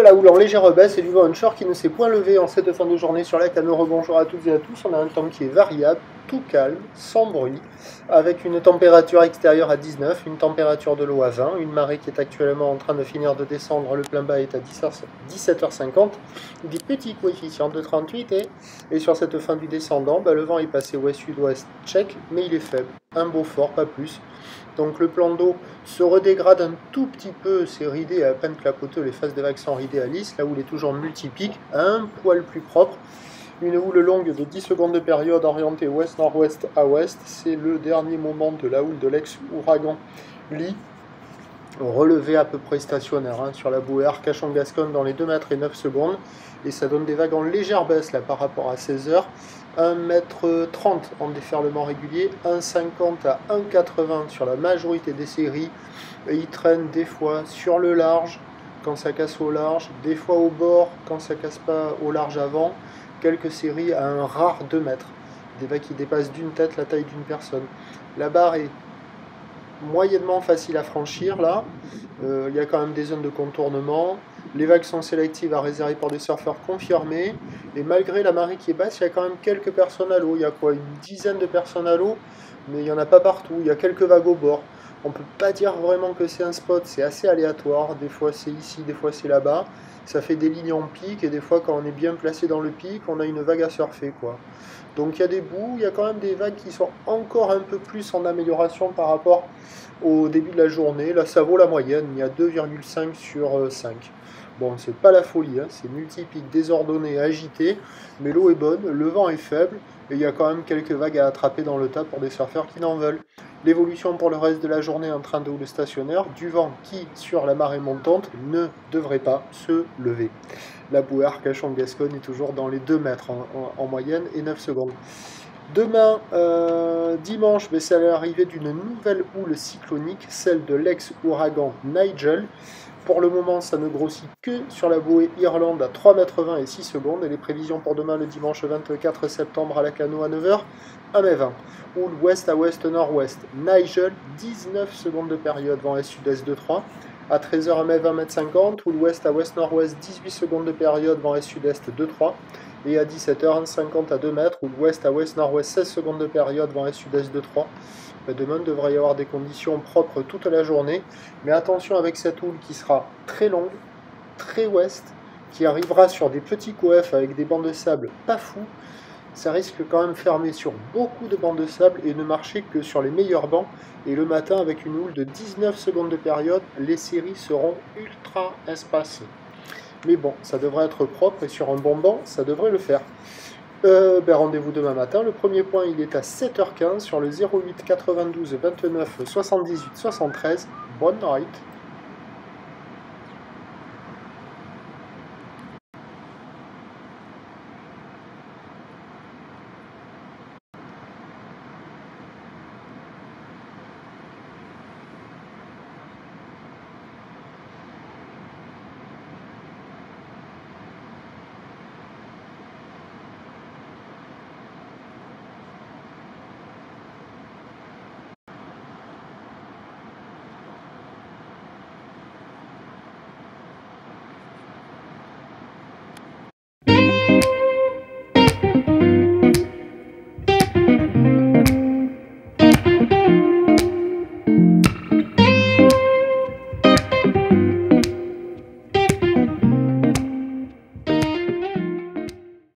la houle en légère baisse et du vent onshore qui ne s'est point levé en cette fin de journée sur la Cano. Rebonjour à toutes et à tous. On a un temps qui est variable, tout calme, sans bruit, avec une température extérieure à 19, une température de l'eau à 20, une marée qui est actuellement en train de finir de descendre. Le plein bas est à 17h50, des petits coefficients de 38 et sur cette fin du descendant, le vent est passé ouest-sud-ouest tchèque, mais il est faible. Un beau fort, pas plus. Donc le plan d'eau se redégrade un tout petit peu, c'est ridé, à peine clapoteux, les faces des vagues sont ridées à lisse, là où il est toujours multipique, un poil plus propre. Une houle longue de 10 secondes de période orientée ouest-nord-ouest à ouest, c'est le dernier moment de la houle de l'ex-ouragan Lee, relevé à peu près stationnaire sur la bouée Arcachon-Gascogne dans les 2 mètres et 9 secondes, et ça donne des vagues en légère baisse là par rapport à 16 heures. 1,30 m en déferlement régulier, 1,50 à 1,80 sur la majorité des séries, et ils traînent des fois sur le large quand ça casse au large, des fois au bord quand ça casse pas au large avant, quelques séries à un rare 2 mètres, des vagues qui dépassent d'une tête la taille d'une personne. La barre est moyennement facile à franchir là, il y a quand même des zones de contournement, les vagues sont sélectives à réserver pour des surfeurs confirmés, et malgré la marée qui est basse, il y a quand même quelques personnes à l'eau, il y a quoi, une dizaine de personnes à l'eau, mais il n'y en a pas partout, il y a quelques vagues au bord. On ne peut pas dire vraiment que c'est un spot, c'est assez aléatoire, des fois c'est ici, des fois c'est là-bas, ça fait des lignes en pic, et des fois quand on est bien placé dans le pic, on a une vague à surfer quoi. Donc il y a des bouts, il y a quand même des vagues qui sont encore un peu plus en amélioration par rapport au début de la journée. Là ça vaut la moyenne, il y a 2,5 sur 5. Bon, c'est pas la folie, c'est multipique, désordonné, agité, mais l'eau est bonne, le vent est faible, et il y a quand même quelques vagues à attraper dans le tas pour des surfeurs qui n'en veulent. L'évolution pour le reste de la journée en train de houle stationnaire, du vent qui, sur la marée montante, ne devrait pas se lever. La bouée Arcachon-Gascogne est toujours dans les 2 mètres en moyenne et 9 secondes. Demain, dimanche, c'est l'arrivée d'une nouvelle houle cyclonique, celle de l'ex-ouragan Nigel. Pour le moment, ça ne grossit que sur la bouée Irlande à 3,20 m et 6 secondes. Et les prévisions pour demain, le dimanche 24 septembre à la Cano à 9 h, 1,20 m. Houle ouest à ouest-nord-ouest. Nigel, 19 secondes de période, vent est-sud-est de 3. À 13 h, 1,20 m 50. Houle ouest à ouest-nord-ouest, 18 secondes de période, vent est-sud-est de 3. Et à 17 h, 1,50 à 2 mètres. Houle ouest à ouest-nord-ouest, 16 secondes de période, vent est-sud-est de 3. Demain, il devrait y avoir des conditions propres toute la journée. Mais attention avec cette houle qui sera très longue, très ouest, qui arrivera sur des petits coefs avec des bancs de sable pas fous. Ça risque quand même fermer sur beaucoup de bancs de sable et ne marcher que sur les meilleurs bancs. Et le matin, avec une houle de 19 secondes de période, les séries seront ultra espacées. Mais bon, ça devrait être propre et sur un bon banc, ça devrait le faire. Rendez-vous demain matin. Le premier point, il est à 7 h 15 sur le 08 92 29 78 73. Bonne night.